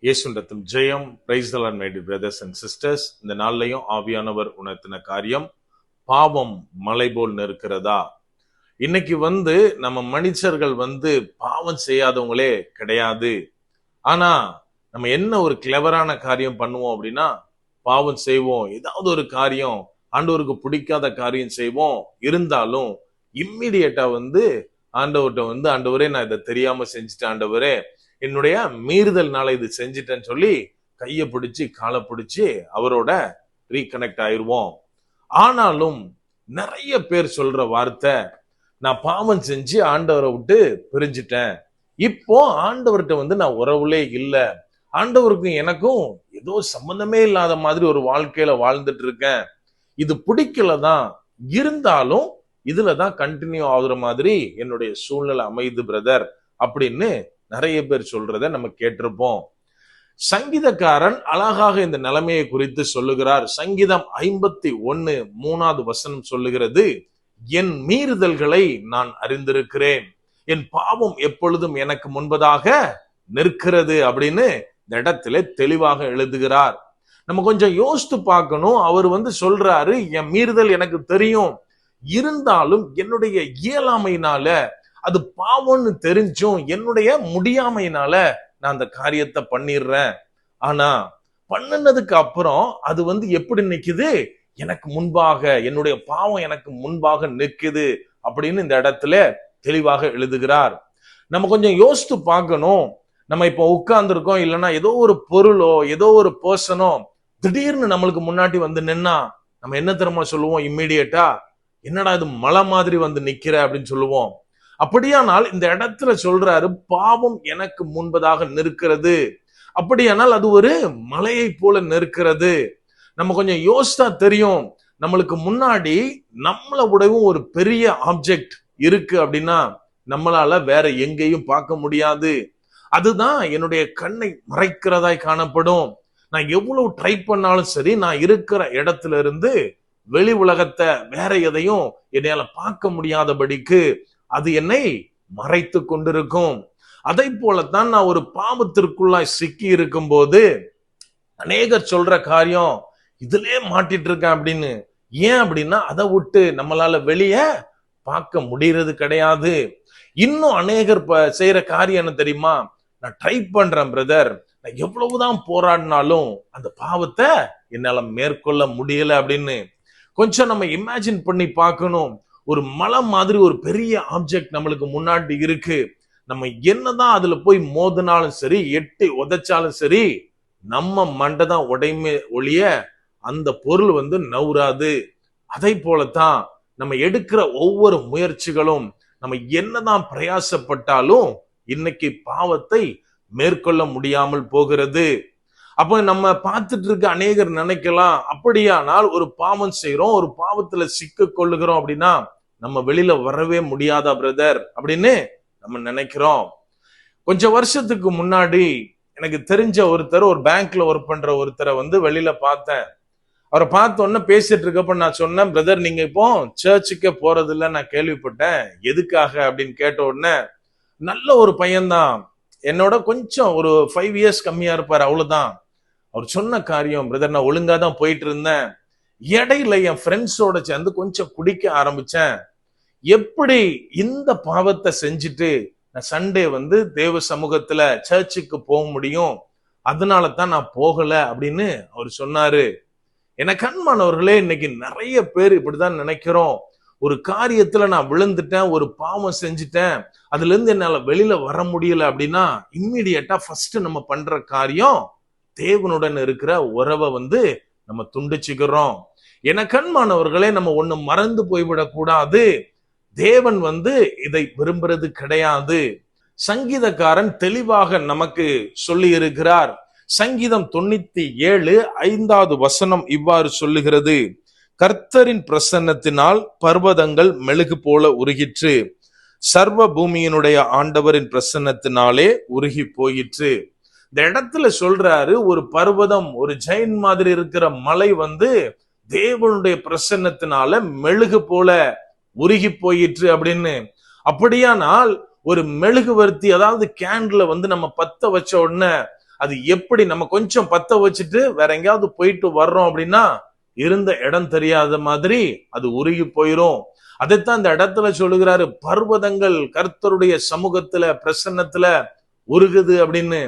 இயேசுண்டத்தும் ஜெயம். Praise the Lord my dear brothers and sisters. இந்த நாள்லையும் ஆவியானவர் உணர்த்தின காரியம், பாவம் மலை போல் நிற்கிறதா. இன்னைக்கு நம்ம மனுஷர்கள் பாவம் செய்யாதவங்களே கிடையாது. ஆனா நம்ம என்ன ஒரு கிளவரான காரியம் பண்ணுவோம் அப்படின்னா, பாவம் செய்வோம், ஏதாவது ஒரு காரியம் ஆண்டவருக்கு பிடிக்காத காரியம் செய்வோம். இருந்தாலும் இம்மிடியட்டா ஆண்டவர்கிட்ட ஆண்டவரே நான் இதை தெரியாம செஞ்சுட்டேன், ஆண்டவரே என்னுடைய மீறுதல்னால இது செஞ்சிட்டேன்னு சொல்லி கையை பிடிச்சி காலை பிடிச்சி அவரோட ரீகனெக்ட் ஆயிருவோம். ஆனாலும் நிறைய பேர் சொல்ற வார்த்தை, நான் பாவம் செஞ்சு ஆண்டவரை விட்டு பிரிஞ்சிட்டேன், இப்போ ஆண்டவர்கிட்ட நான் உறவுலே இல்லை, ஆண்டவருக்கும் எனக்கும் ஏதோ சம்பந்தமே இல்லாத மாதிரி ஒரு வாழ்க்கையில வாழ்ந்துட்டு இருக்கேன், இது பிடிக்கலதான், இருந்தாலும் இதுலதான் கண்டினியூ ஆகுற மாதிரி என்னுடைய சூழ்நிலை அமைது பிரதர் அப்படின்னு நிறைய பேர் சொல்றத நம்ம கேட்டிருப்போம். சங்கீதக்காரன் அழகாக இந்த நிலைமையை குறித்து சொல்லுகிறார். சங்கீதம் 51:3 சொல்லுகிறது, என் மீறுதல்களை நான் அறிந்திருக்கிறேன், என் பாவம் எப்பொழுதும் எனக்கு முன்பதாக நிற்கிறது அப்படின்னு இந்த இடத்துல தெளிவாக எழுதுகிறார். நம்ம கொஞ்சம் யோசித்து பார்க்கணும். அவர் சொல்றாரு, என் மீறுதல் எனக்கு தெரியும், இருந்தாலும் என்னுடைய இயலாமையினால, அது பாவம்னு தெரிஞ்சும் என்னுடைய முடியாமையினால நான் அந்த காரியத்தை பண்ணிடுறேன். ஆனா பண்ணினதுக்கு அப்புறம் அது எப்படி நிக்குது, எனக்கு முன்பாக, என்னுடைய பாவம் எனக்கு முன்பாக நிக்குது அப்படின்னு இந்த இடத்துல தெளிவாக எழுதுகிறார். நம்ம கொஞ்சம் யோசித்து பார்க்கணும். நம்ம இப்போ உட்கார்ந்துருக்கோம், இல்லைன்னா ஏதோ ஒரு பொருளோ ஏதோ ஒரு பர்சனோ திடீர்னு நம்மளுக்கு முன்னாடி நின்னா நம்ம என்ன தெரியுமா சொல்லுவோம்? இம்மீடியட்டா, என்னடா இது மலை மாதிரி நிக்கிற அப்படின்னு சொல்லுவோம். அப்படியானால் இந்த இடத்துல சொல்றாரு, பாவம் எனக்கு முன்பதாக நிற்கிறது. அப்படியானால் அது ஒரு மலையை போல நிற்கிறது. நம்ம கொஞ்சம் யோசித்தா தெரியும், நம்மளுக்கு முன்னாடி நம்மள விடவும் ஒரு பெரிய ஆப்ஜெக்ட் இருக்கு அப்படின்னா நம்மளால வேற எங்கேயும் பார்க்க முடியாது. அதுதான் என்னுடைய கண்ணை மறைக்கிறதாய் காணப்படும். நான் எவ்வளவு ட்ரை பண்ணாலும் சரி, நான் இருக்கிற இடத்துல இருந்து வெளி உலகத்தை வேற எதையும் என்னால பார்க்க முடியாதபடிக்கு அது என்னை மறைத்து கொண்டிருக்கும். அதை போலத்தான் நான் ஒரு பாவத்திற்குள்ளாய் சிக்கி இருக்கும் போது அநேகர் சொல்ற காரியம், இதுலயே மாட்டிட்டு இருக்கேன் அப்படின்னு. ஏன் அப்படின்னா அதை விட்டு நம்மளால வெளியே பார்க்க முடியறது கிடையாது. இன்னும் அநேகர் செய்யற காரியம் என்ன தெரியுமா? நான் ட்ரை பண்றேன் பிரதர், நான் எவ்வளவுதான் போராடினாலும் அந்த பாவத்தை என்னால மேற்கொள்ள முடியல அப்படின்னு. கொஞ்சம் நம்ம இமேஜின் பண்ணி பார்க்கணும். ஒரு மலை மாதிரி ஒரு பெரிய ஆப்ஜெக்ட் நம்மளுக்கு முன்னாடி இருக்கு. நம்ம என்னதான் அதுல போய் மோதினாலும் சரி, எட்டி உதைச்சாலும் சரி, நம்ம மண்டை தான் உடைமை ஒழிய அந்த பொருள் நவுறாது. அதை போலத்தான் நம்ம எடுக்கிற ஒவ்வொரு முயற்சிகளும், நம்ம என்னதான் பிரயாசப்பட்டாலும் இன்னைக்கு பாவத்தை மேற்கொள்ள முடியாமல் போகிறது. அப்ப நம்ம பார்த்துட்டு இருக்க அநேகர் நினைக்கலாம், அப்படியானால் ஒரு பாவம் செய்யறோம், ஒரு பாவத்துல சிக்க கொள்ளுகிறோம் அப்படின்னா நம்ம வெளியில வரவே முடியாதா பிரதர் அப்படின்னு நம்ம நினைக்கிறோம். கொஞ்சம் வருஷத்துக்கு முன்னாடி எனக்கு தெரிஞ்ச ஒருத்தர், ஒரு பேங்க்ல ஒர்க் பண்ற ஒருத்தரை வெளியில பார்த்தேன். அவரை பார்த்த உடனே பேசிட்டு இருக்கப்ப நான் சொன்னேன், பிரதர் நீங்க இப்போ சர்ச்சுக்கே போறது இல்ல, நான் கேள்விப்பட்டேன், எதுக்காக அப்படின்னு கேட்ட உடனே, நல்ல ஒரு பையன்தான், என்னோட கொஞ்சம் ஒரு 5 years கம்மியா இருப்பாரு, அவ்வளவுதான். அவர் சொன்ன காரியம், பிரதர் நான் ஒழுங்கா தான் போயிட்டு இருந்தேன், இடையில என் ஃப்ரெண்ட்ஸோட சேர்ந்து கொஞ்சம் குடிக்க ஆரம்பிச்சேன், எப்படி இந்த பாவத்தை செஞ்சுட்டு நான் சண்டே தேவ சமூகத்துல சர்ச்சுக்கு போக முடியும், அதனால தான் நான் போகல அப்படின்னு அவர் சொன்னாரு. எனக்கு அன்பானவர்களே, இன்னைக்கு நிறைய பேர் இப்படிதான் நினைக்கிறோம். ஒரு காரியத்துல நான் விழுந்துட்டேன், ஒரு பாவம் செஞ்சுட்டேன், அதுல இருந்து என்னால வெளியில வர முடியல அப்படின்னா இம்மிடியட்டா ஃபர்ஸ்ட் நம்ம பண்ற காரியம், தேவனுடன் இருக்கிற உறவை நம்ம துண்டிச்சுக்கிறோம். எனக்கு அன்பானவர்களே, நம்ம ஒண்ணு மறந்து போய்விடக் கூடாது. தேவன் இதை விரும்புறது கிடையாது. சங்கீதக்காரன் தெளிவாக நமக்கு சொல்லி இருக்கிறார். சங்கீதம் 97:5 இவ்வாறு சொல்லுகிறது, கர்த்தரின் பிரசன்னத்தினால் பர்வதங்கள் மெழுகு போல உருகிற்று, சர்வ பூமியினுடைய ஆண்டவரின் பிரசன்னத்தினாலே உருகி போயிற்று. இந்த இடத்துல சொல்றாரு, ஒரு பர்வதம், ஒரு ஜெயின் மாதிரி இருக்கிற மலை தேவனுடைய பிரசன்னத்தினால மெழுகு போல உருகி போயிற்று அப்படின்னு. அப்படியானால் ஒரு மெழுகுவர்த்தி, அதாவது கேண்டில் நம்ம பத்த வச்ச உடனே அது எப்படி நம்ம கொஞ்சம் பத்த வச்சுட்டு வேற எங்கேயாவது போயிட்டு வர்றோம் அப்படின்னா இருந்த இடம் தெரியாத மாதிரி அது உருகி போயிரும். அதைத்தான் இந்த இடத்துல சொல்லுகிறாரு, பர்வதங்கள் கர்த்தருடைய சமூகத்துல பிரசன்னத்துல உருகுது அப்படின்னு.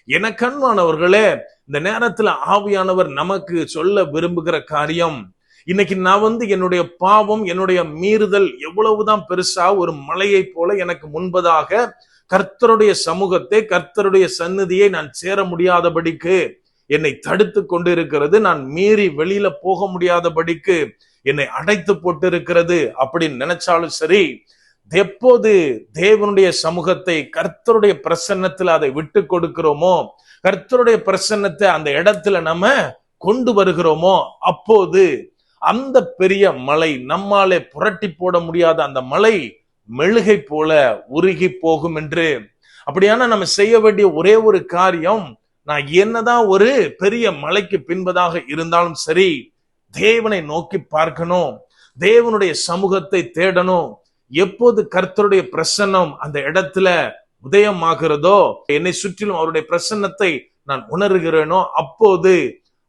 எனக்கன்பானவர்களே, இந்த நேரத்துல ஆவியானவர் நமக்கு சொல்ல விரும்புகிற காரியம், இன்னைக்கு நான் என்னுடைய பாவம், என்னுடைய மீறுதல் எவ்வளவுதான் பெருசா ஒரு மலையை போல எனக்கு முன்பதாக கர்த்தருடைய சமூகத்தை, கர்த்தருடைய சந்நிதியை நான் சேர முடியாதபடிக்கு என்னை தடுத்து கொண்டு இருக்கிறது. நான் மீறி வெளியில போக முடியாதபடிக்கு என்னை அடைத்து போட்டு இருக்கிறது அப்படின்னு நினைச்சாலும் சரி, எப்போது தேவனுடைய சமூகத்தை, கர்த்தருடைய பிரசன்னத்துல அதை விட்டு கொடுக்கிறோமோ, கர்த்தருடைய பிரசன்னத்தை அந்த இடத்துல நம்ம கொண்டு வருகிறோமோ, அப்போது அந்த பெரிய மலை, நம்மாலே புரட்டி போட முடியாத அந்த மலை மெழுகை போல உருகி போகும் என்று. அப்படியான நம்ம செய்ய வேண்டிய ஒரே ஒரு காரியம், நான் என்னதான் ஒரு பெரிய மலைக்கு பின்பதாக இருந்தாலும் சரி, தேவனை நோக்கி பார்க்கணும், தேவனுடைய சமூகத்தை தேடணும். எப்போது கர்த்தருடைய பிரசன்னம் அந்த இடத்துல உதயமாகிறதோ, என்னை சுற்றிலும் அவருடைய பிரசன்னத்தை நான் உணர்கிறேனோ, அப்போது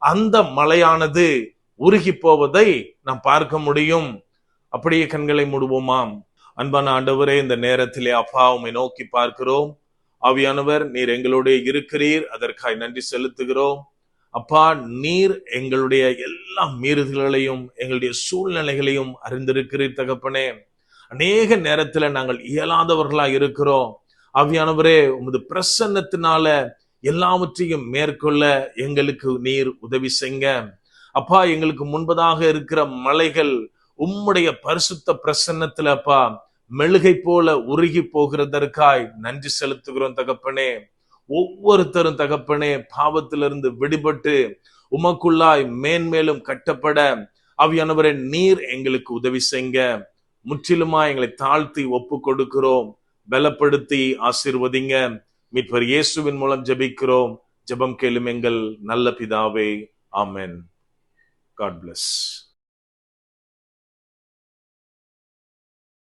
அந்த மலையானது உருகி போவதை நாம் பார்க்க முடியும். அப்படியே கண்களை மூடுவோமாம். அன்பான ஆண்டவரே, இந்த நேரத்திலே அப்பா உம்மை நோக்கி பார்க்கிறோம். ஆவியானவர், நீர் எங்களோட இருக்கிறீர், அதற்காய் நன்றி செலுத்துகிறோம். அப்பா, நீர் எங்களுடைய எல்லா மீறுதல்களையும் எங்களுடைய சூழ்நிலைகளையும் அறிந்திருக்கிறீர் தகப்பனே. அநேக நேரத்துல நாங்கள் இயலாதவர்களா இருக்கிறோம். ஆவியானவரே, உமது பிரசன்னத்தினால எல்லாவற்றையும் மேற்கொள்ள எங்களுக்கு நீர் உதவி செய்ங்க. அப்பா, எங்களுக்கு முன்பதாக இருக்கிற மலைகள் உம்முடைய பரிசுத்த பிரசன்னத்துல அப்பா மெழுகை போல உருகி போகிறதற்காய் நன்றி செலுத்துகிறோம் தகப்பனே. ஒவ்வொருத்தரும் தகப்பனே பாவத்திலிருந்து விடுபட்டு உமக்குள்ளாய் மேன்மேலும் கட்டப்பட ஆவியானவரே நீர் எங்களுக்கு உதவி செய்ங்க. முற்றிலுமா எங்களை தாழ்த்தி ஒப்பு கொடுக்கிறோம். பலப்படுத்தி ஆசீர்வதிங்க. மீட்பர் இயேசுவின் மூலம் ஜெபிக்கிறோம். ஜெபம் கேளும் எங்கள் நல்ல பிதாவே. ஆமென். God bless.